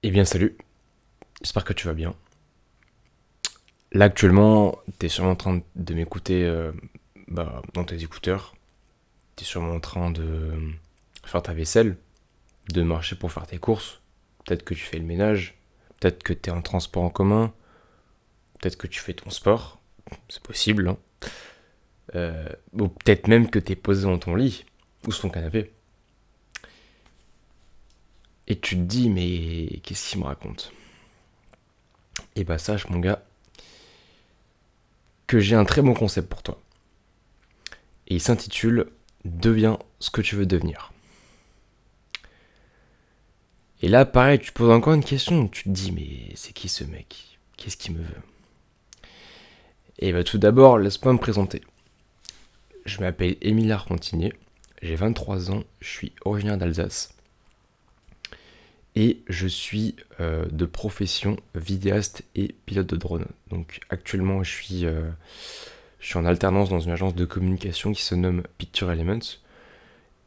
Eh bien salut, j'espère que tu vas bien. Là actuellement, t'es sûrement en train de m'écouter dans tes écouteurs. T'es sûrement en train de faire ta vaisselle, de marcher pour faire tes courses. Peut-être que tu fais le ménage, peut-être que t'es en transport en commun, peut-être que tu fais ton sport, c'est possible. Hein. Ou peut-être même que t'es posé dans ton lit ou sur ton canapé. Et tu te dis mais qu'est-ce qu'il me raconte? Et bah sache mon gars que j'ai un très bon concept pour toi. Et il s'intitule Deviens ce que tu veux devenir. Et là, pareil, tu poses encore une question. Tu te dis, mais c'est qui ce mec? Qu'est-ce qu'il me veut? Et bah, tout d'abord, laisse-moi me présenter. Je m'appelle Émile Arpentinier, j'ai 23 ans, je suis originaire d'Alsace. Et je suis de profession vidéaste et pilote de drone. Donc actuellement, je suis en alternance dans une agence de communication qui se nomme Picture Elements.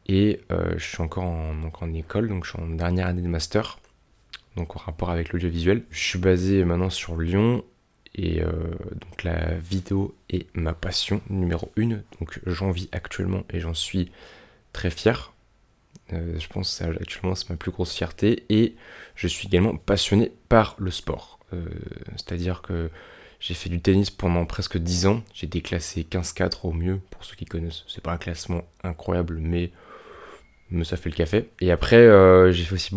Et je suis encore en école, donc je suis en dernière année de master, donc en rapport avec l'audiovisuel. Je suis basé maintenant sur Lyon, et donc la vidéo est ma passion numéro une, donc j'en vis actuellement et j'en suis très fier. Je pense que actuellement c'est ma plus grosse fierté, et je suis également passionné par le sport. C'est-à-dire que j'ai fait du tennis pendant presque 10 ans, j'ai été classé 15-4 au mieux, pour ceux qui connaissent. C'est pas un classement incroyable, mais ça fait le café. Et après, j'ai fait aussi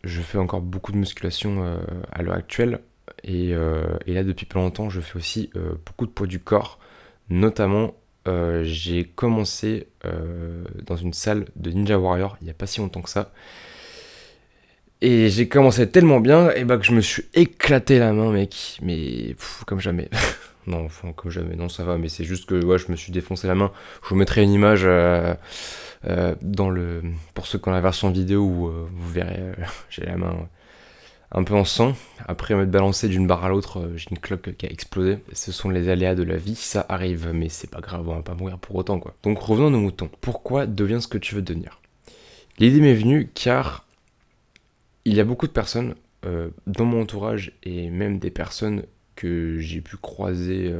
je fais encore beaucoup de musculation à l'heure actuelle. Et là, depuis pas longtemps, je fais aussi beaucoup de poids du corps. Notamment, j'ai commencé dans une salle de Ninja Warrior il n'y a pas si longtemps que ça. Et j'ai commencé tellement bien, et bah que je me suis éclaté la main, mec. Mais comme jamais. Non, enfin, comme jamais. Non, ça va. Mais c'est juste que ouais, je me suis défoncé la main. Je vous mettrai une image. Pour ceux qui ont la version vidéo où vous verrez, j'ai la main un peu en sang. Après m'être balancé d'une barre à l'autre, j'ai une cloque qui a explosé. Ce sont les aléas de la vie, ça arrive, mais c'est pas grave, on va pas mourir pour autant quoi. Donc revenons à nos moutons. Pourquoi deviens ce que tu veux devenir? L'idée m'est venue car il y a beaucoup de personnes dans mon entourage, et même des personnes que j'ai pu croiser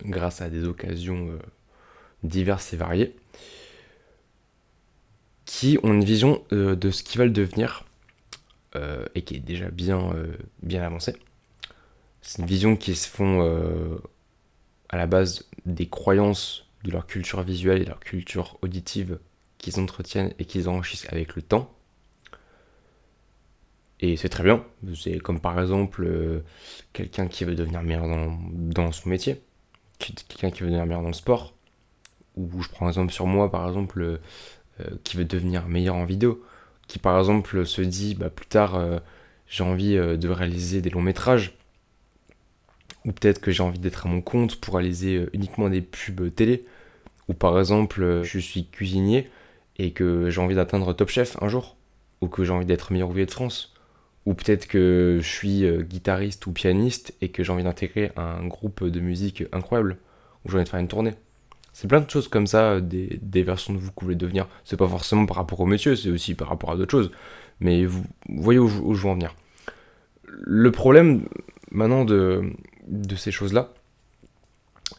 grâce à des occasions diverses et variées, qui ont une vision de ce qu'ils veulent devenir, et qui est déjà bien avancée. C'est une vision qui se font à la base des croyances de leur culture visuelle et leur culture auditive qu'ils entretiennent et qu'ils enrichissent avec le temps. Et c'est très bien. C'est comme par exemple quelqu'un qui veut devenir meilleur dans son métier, quelqu'un qui veut devenir meilleur dans le sport, ou je prends un exemple sur moi par exemple, qui veut devenir meilleur en vidéo, qui par exemple se dit bah, plus tard j'ai envie de réaliser des longs métrages, ou peut-être que j'ai envie d'être à mon compte pour réaliser uniquement des pubs télé, ou par exemple je suis cuisinier et que j'ai envie d'atteindre Top Chef un jour, ou que j'ai envie d'être meilleur ouvrier de France, ou peut-être que je suis guitariste ou pianiste et que j'ai envie d'intégrer un groupe de musique incroyable, ou j'ai envie de faire une tournée. C'est plein de choses comme ça, des versions de vous que vous voulez devenir. C'est pas forcément par rapport au métier, c'est aussi par rapport à d'autres choses. Mais vous voyez où je veux en venir. Le problème maintenant de ces choses-là,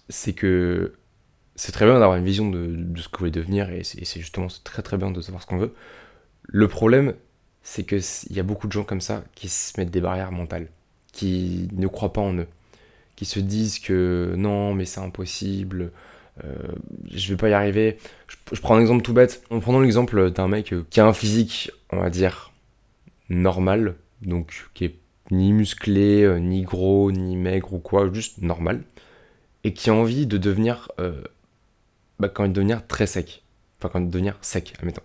c'est que c'est très bien d'avoir une vision de ce que vous voulez devenir, et c'est justement c'est très très bien de savoir ce qu'on veut. Le problème, c'est qu'il y a beaucoup de gens comme ça qui se mettent des barrières mentales, qui ne croient pas en eux, qui se disent que non, mais c'est impossible, euh, je vais pas y arriver. Je prends un exemple tout bête. En prenant l'exemple d'un mec qui a un physique, on va dire, normal, donc qui est ni musclé, ni gros, ni maigre ou quoi, juste normal, et qui a envie de devenir, quand il devenir très sec. Enfin, quand il devenir sec, admettons.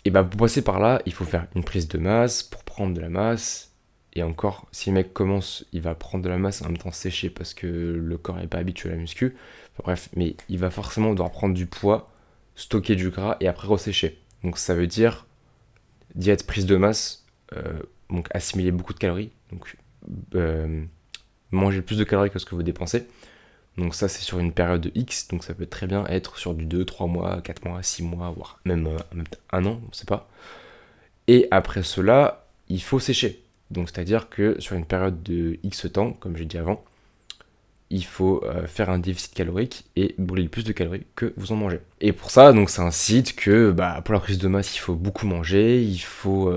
Et bah, pour passer par là, il faut faire une prise de masse pour prendre de la masse. Et encore, si le mec commence, il va prendre de la masse en même temps sécher parce que le corps n'est pas habitué à la muscu. Enfin, bref, mais il va forcément devoir prendre du poids, stocker du gras et après ressécher. Donc ça veut dire diète prise de masse, donc assimiler beaucoup de calories, donc euh, manger plus de calories que ce que vous dépensez. Donc ça c'est sur une période de X, donc ça peut très bien être sur du 2, 3 mois, 4 mois, 6 mois, voire même un an, on ne sait pas. Et après cela, il faut sécher. Donc c'est-à-dire que sur une période de X temps, comme j'ai dit avant, il faut faire un déficit calorique et brûler le plus de calories que vous en mangez. Et pour ça, donc c'est un site que pour la prise de masse, il faut beaucoup manger, il faut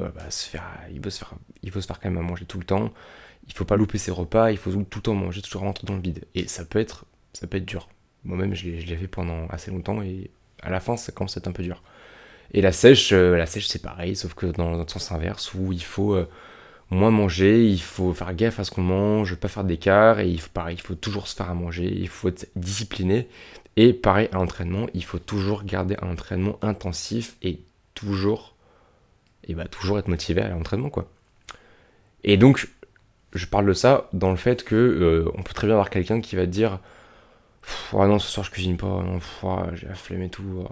il faut se faire quand même à manger tout le temps, il faut pas louper ses repas, il faut tout le temps manger, toujours rentrer dans le vide. Et ça peut être dur. Moi-même, je l'ai fait pendant assez longtemps et à la fin, ça commence à être un peu dur. Et la sèche c'est pareil, sauf que dans le sens inverse, où il faut moins manger, il faut faire gaffe à ce qu'on mange, pas faire d'écart, et il faut toujours se faire à manger, il faut être discipliné. Et pareil à l'entraînement, il faut toujours garder un entraînement intensif et toujours, toujours être motivé à l'entraînement, quoi. Et donc, je parle de ça dans le fait que on peut très bien avoir quelqu'un qui va te dire ouais, non, ce soir je cuisine pas, non, j'ai la flemme et tout,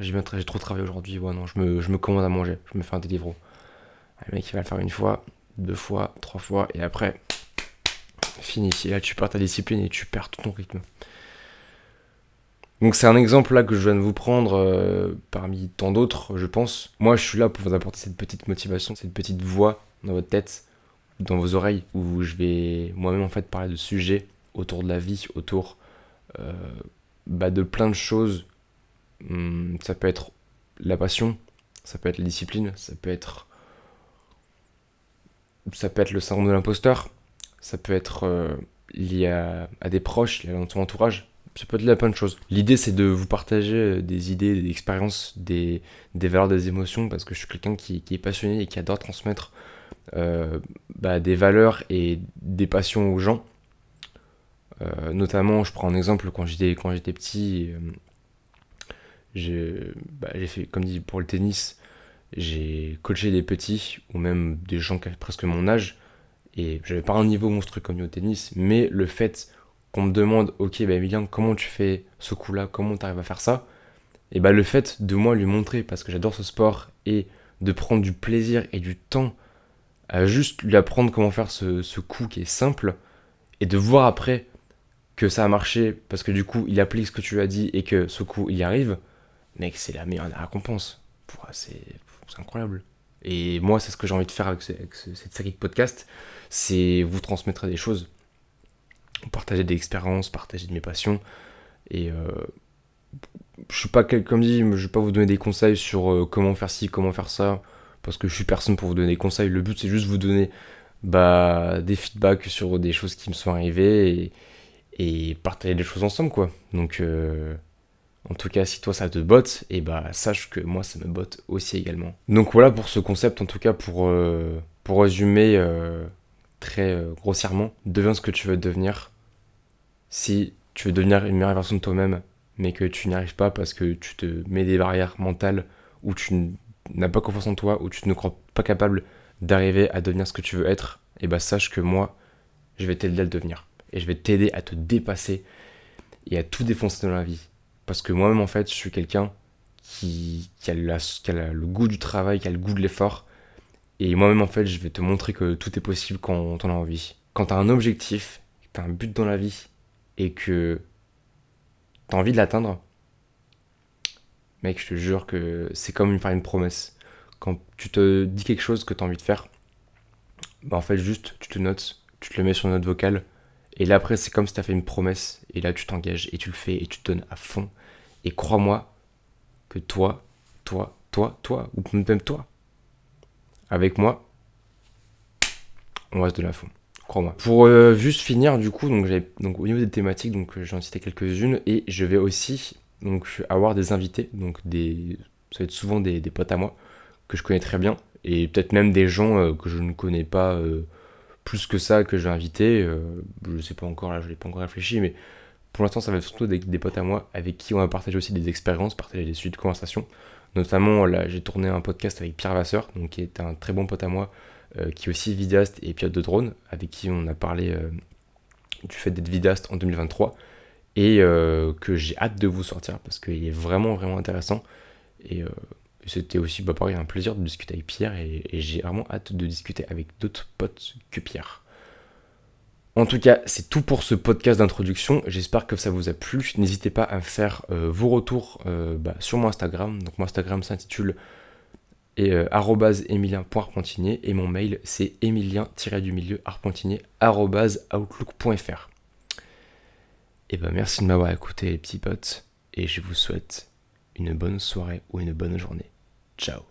j'ai trop travaillé aujourd'hui, ouais, non, je me commande à manger, je me fais un Deliveroo. Le mec il va le faire une fois, 2 fois, 3 fois, et après, fini. Et là tu perds ta discipline et tu perds tout ton rythme. Donc c'est un exemple là que je viens de vous prendre parmi tant d'autres, je pense. Moi je suis là pour vous apporter cette petite motivation, cette petite voix dans votre tête, dans vos oreilles, où je vais moi-même en fait parler de sujets autour de la vie, autour de plein de choses. Ça peut être la passion, ça peut être la discipline, ça peut être le syndrome de l'imposteur, ça peut être lié à des proches, lié à ton entourage, ça peut être lié à plein de choses. L'idée c'est de vous partager des idées, des expériences, des valeurs, des émotions, parce que je suis quelqu'un qui est passionné et qui adore transmettre des valeurs et des passions aux gens. Notamment, je prends un exemple, quand j'étais petit, j'ai fait, comme dit pour le tennis, j'ai coaché des petits, ou même des gens qui avaient presque mon âge, et j'avais pas un niveau monstrueux comme au tennis, mais le fait qu'on me demande, ok, Emilien, comment tu fais ce coup-là, comment tu arrives à faire ça, et le fait de moi lui montrer, parce que j'adore ce sport, et de prendre du plaisir et du temps à juste lui apprendre comment faire ce coup qui est simple, et de voir après que ça a marché, parce que du coup, il applique ce que tu lui as dit, et que ce coup, il y arrive, mec, c'est la meilleure récompense. C'est incroyable. Et moi, c'est ce que j'ai envie de faire avec cette série de podcasts, c'est vous transmettre des choses, partager des expériences, partager de mes passions. Et je suis pas, comme dit, je vais pas vous donner des conseils sur comment faire ci, comment faire ça, parce que je suis personne pour vous donner des conseils. Le but, c'est juste vous donner des feedbacks sur des choses qui me sont arrivées, et partager des choses ensemble, quoi. Donc, en tout cas, si toi ça te botte, et sache que moi ça me botte aussi également. Donc voilà pour ce concept, en tout cas pour résumer très grossièrement, deviens ce que tu veux devenir. Si tu veux devenir une meilleure version de toi-même, mais que tu n'y arrives pas parce que tu te mets des barrières mentales, ou tu n'as pas confiance en toi, ou tu ne crois pas capable d'arriver à devenir ce que tu veux être, et sache que moi, je vais t'aider à le devenir. Et je vais t'aider à te dépasser et à tout défoncer dans la vie. Parce que moi-même, en fait, je suis quelqu'un qui a le goût du travail, qui a le goût de l'effort. Et moi-même, en fait, je vais te montrer que tout est possible quand t'en as envie. Quand t'as un objectif, que t'as un but dans la vie, et que t'as envie de l'atteindre, mec, je te jure que c'est comme faire une promesse. Quand tu te dis quelque chose que t'as envie de faire, en fait, juste, tu te notes, tu te le mets sur une note vocale, et là, après, c'est comme si t'as fait une promesse, et là, tu t'engages, et tu le fais, et tu te donnes à fond. Et crois-moi que toi, ou même toi, avec moi, on va se donner à fond. Crois-moi. Pour juste finir, du coup, donc au niveau des thématiques, donc j'en citais quelques-unes, et je vais aussi donc avoir des invités, ça va être souvent des potes à moi que je connais très bien, et peut-être même des gens que je ne connais pas plus que ça que je vais inviter. Je sais pas encore, là, je l'ai pas encore réfléchi, mais pour l'instant, ça va être surtout des potes à moi avec qui on va partager aussi des expériences, partager des sujets de conversation. Notamment, là, j'ai tourné un podcast avec Pierre Vasseur, donc qui est un très bon pote à moi, qui est aussi vidéaste et pilote de drone, avec qui on a parlé du fait d'être vidéaste en 2023, et que j'ai hâte de vous sortir parce qu'il est vraiment, vraiment intéressant. Et c'était aussi, pareil, un plaisir de discuter avec Pierre, et j'ai vraiment hâte de discuter avec d'autres potes que Pierre. En tout cas, c'est tout pour ce podcast d'introduction. J'espère que ça vous a plu. N'hésitez pas à faire vos retours sur mon Instagram. Donc mon Instagram s'intitule @emilien.arpentier, et mon mail c'est emilien-arpentier@outlook.fr. Et ben merci de m'avoir écouté les petits potes, et je vous souhaite une bonne soirée ou une bonne journée. Ciao.